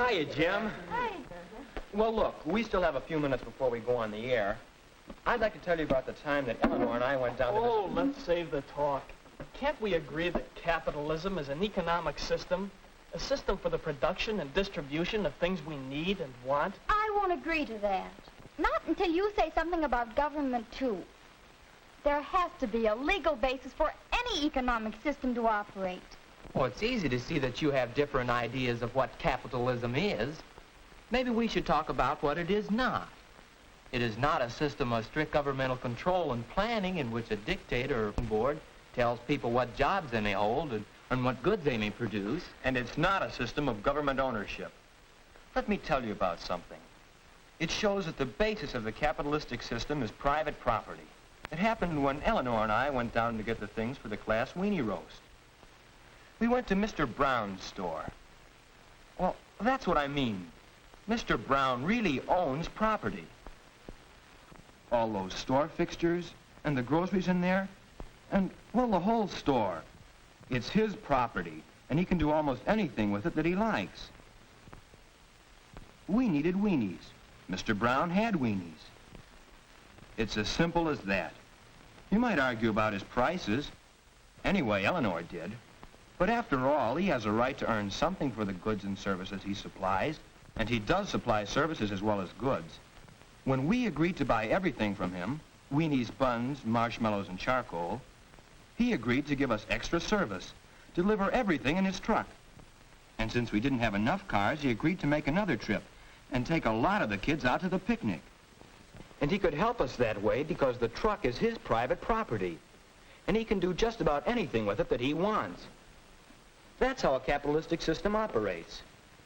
Hiya, Jim. Hi. Well, look, we still have a few minutes before we go on the air. I'd like to tell you about the time that Eleanor and I went down to... Oh, let's save the talk. Can't we agree that capitalism is an economic system? A system for the production and distribution of things we need and want? I won't agree to that. Not until you say something about government, too. There has to be a legal basis for any economic system to operate. Well, it's easy to see that you have different ideas of what capitalism is. Maybe we should talk about what it is not. It is not a system of strict governmental control and planning in which a dictator or board tells people what jobs they may hold and what goods they may produce. And it's not a system of government ownership. Let me tell you about something. It shows that the basis of the capitalistic system is private property. It happened when Eleanor and I went down to get the things for the class weenie roast. We went to Mr. Brown's store. Well, that's what I mean. Mr. Brown really owns property. All those store fixtures and the groceries in there, and, well, the whole store. It's his property, and he can do almost anything with it that he likes. We needed weenies. Mr. Brown had weenies. It's as simple as that. You might argue about his prices. Anyway, Eleanor did. But after all, he has a right to earn something for the goods and services he supplies, and he does supply services as well as goods. When we agreed to buy everything from him, weenies, buns, marshmallows, and charcoal, he agreed to give us extra service, deliver everything in his truck. And since we didn't have enough cars, he agreed to make another trip and take a lot of the kids out to the picnic. And he could help us that way because the truck is his private property, and he can do just about anything with it that he wants. That's how a capitalistic system operates.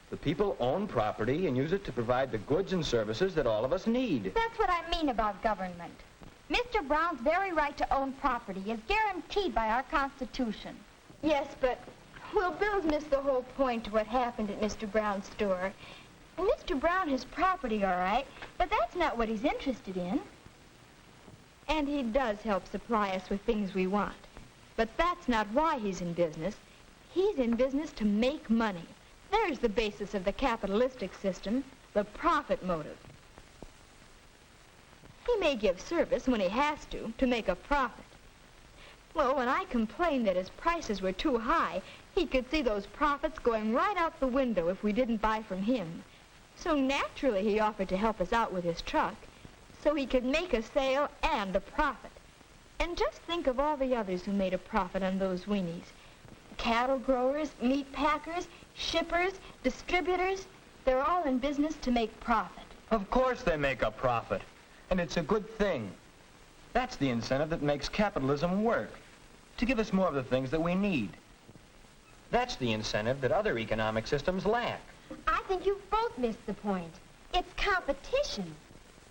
The people own property and use it to provide the goods and services that all of us need. That's what I mean about government. Mr. Brown's very right to own property is guaranteed by our Constitution. Yes, but, well, Bill's missed the whole point to what happened at Mr. Brown's store. And Mr. Brown has property, all right, but that's not what he's interested in. And he does help supply us with things we want. But that's not why he's in business. He's in business to make money. There's the basis of the capitalistic system, the profit motive. He may give service when he has to make a profit. Well, when I complained that his prices were too high, he could see those profits going right out the window if we didn't buy from him. So naturally he offered to help us out with his truck, so he could make a sale and a profit. And just think of all the others who made a profit on those weenies. Cattle growers, meat packers, shippers, distributors, they're all in business to make profit. Of course they make a profit, and it's a good thing. That's the incentive that makes capitalism work, to give us more of the things that we need. That's the incentive that other economic systems lack. I think you've both missed the point. It's competition.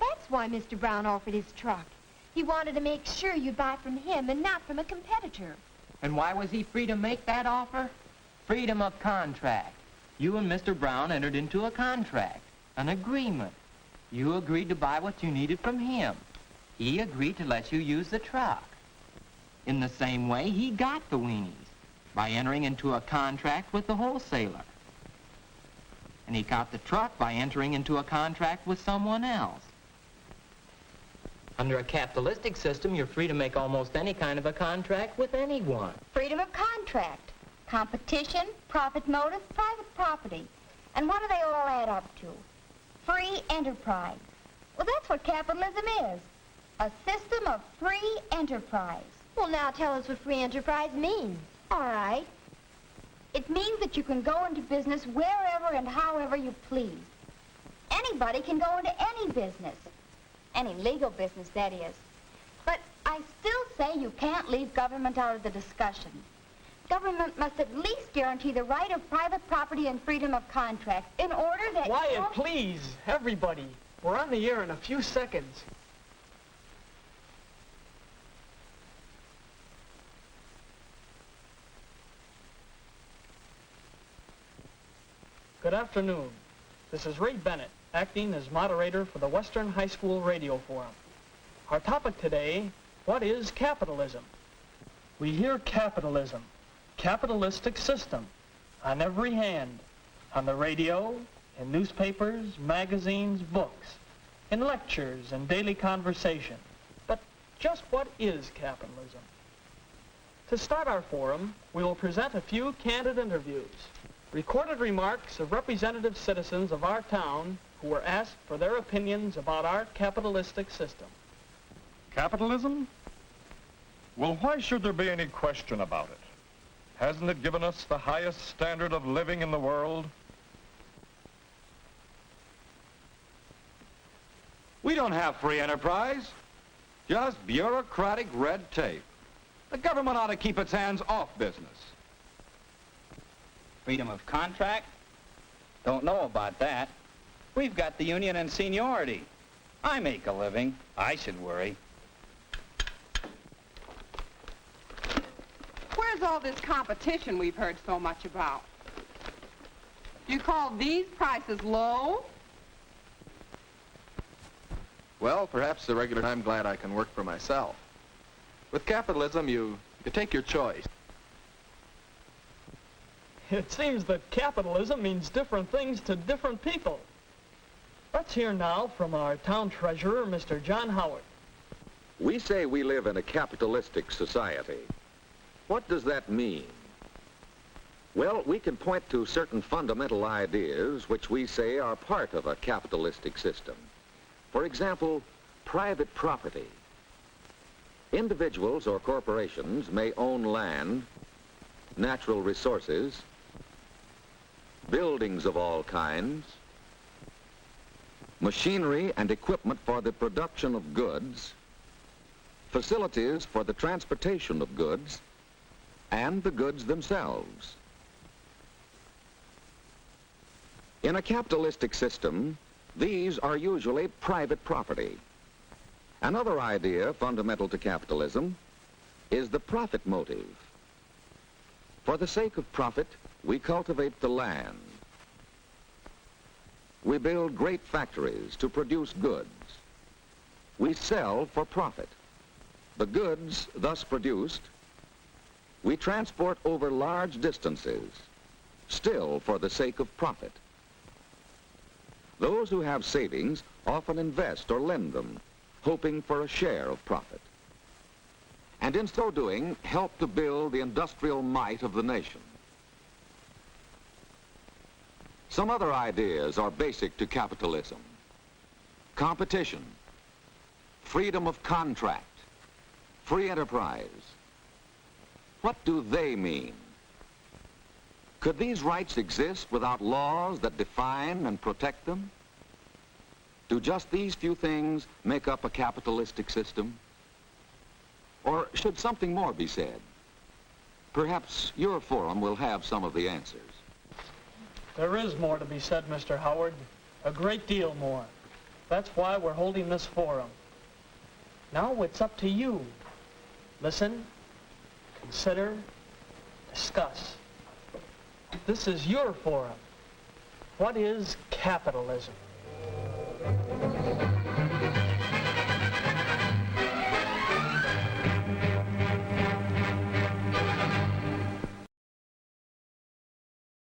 That's why Mr. Brown offered his truck. He wanted to make sure you'd buy from him and not from a competitor. And why was he free to make that offer? Freedom of contract. You and Mr. Brown entered into a contract, an agreement. You agreed to buy what you needed from him. He agreed to let you use the truck. In the same way, he got the weenies by entering into a contract with the wholesaler. And he got the truck by entering into a contract with someone else. Under a capitalistic system, you're free to make almost any kind of a contract with anyone. Freedom of contract, competition, profit motive, private property. And what do they all add up to? Free enterprise. Well, that's what capitalism is. A system of free enterprise. Well, now tell us what free enterprise means. All right. It means that you can go into business wherever and however you please. Anybody can go into any business. Any legal business, that is. But I still say you can't leave government out of the discussion. Government must at least guarantee the right of private property and freedom of contract in order that... Wyatt, please, everybody. We're on the air in a few seconds. Good afternoon. This is Ray Bennett, acting as moderator for the Western High School Radio Forum. Our topic today, what is capitalism? We hear capitalism, capitalistic system, on every hand, on the radio, in newspapers, magazines, books, in lectures and daily conversation. But just what is capitalism? To start our forum, we will present a few candid interviews, recorded remarks of representative citizens of our town who were asked for their opinions about our capitalistic system. Capitalism? Well, why should there be any question about it? Hasn't it given us the highest standard of living in the world? We don't have free enterprise, just bureaucratic red tape. The government ought to keep its hands off business. Freedom of contract? Don't know about that. We've got the union and seniority. I make a living. I should worry. Where's all this competition we've heard so much about? You call these prices low? Well, perhaps the regular I'm glad I can work for myself. With capitalism, you take your choice. It seems that capitalism means different things to different people. Let's hear now from our town treasurer, Mr. John Howard. We say we live in a capitalistic society. What does that mean? Well, we can point to certain fundamental ideas which we say are part of a capitalistic system. For example, private property. Individuals or corporations may own land, natural resources, buildings of all kinds, machinery and equipment for the production of goods, facilities for the transportation of goods, and the goods themselves. In a capitalistic system, these are usually private property. Another idea fundamental to capitalism is the profit motive. For the sake of profit, we cultivate the land. We build great factories to produce goods. We sell for profit. The goods thus produced, we transport over large distances, still for the sake of profit. Those who have savings often invest or lend them, hoping for a share of profit. And in so doing, help to build the industrial might of the nation. Some other ideas are basic to capitalism. Competition, freedom of contract, free enterprise. What do they mean? Could these rights exist without laws that define and protect them? Do just these few things make up a capitalistic system? Or should something more be said? Perhaps your forum will have some of the answers. There is more to be said, Mr. Howard. A great deal more. That's why we're holding this forum. Now it's up to you. Listen, consider, discuss. This is your forum. What is capitalism?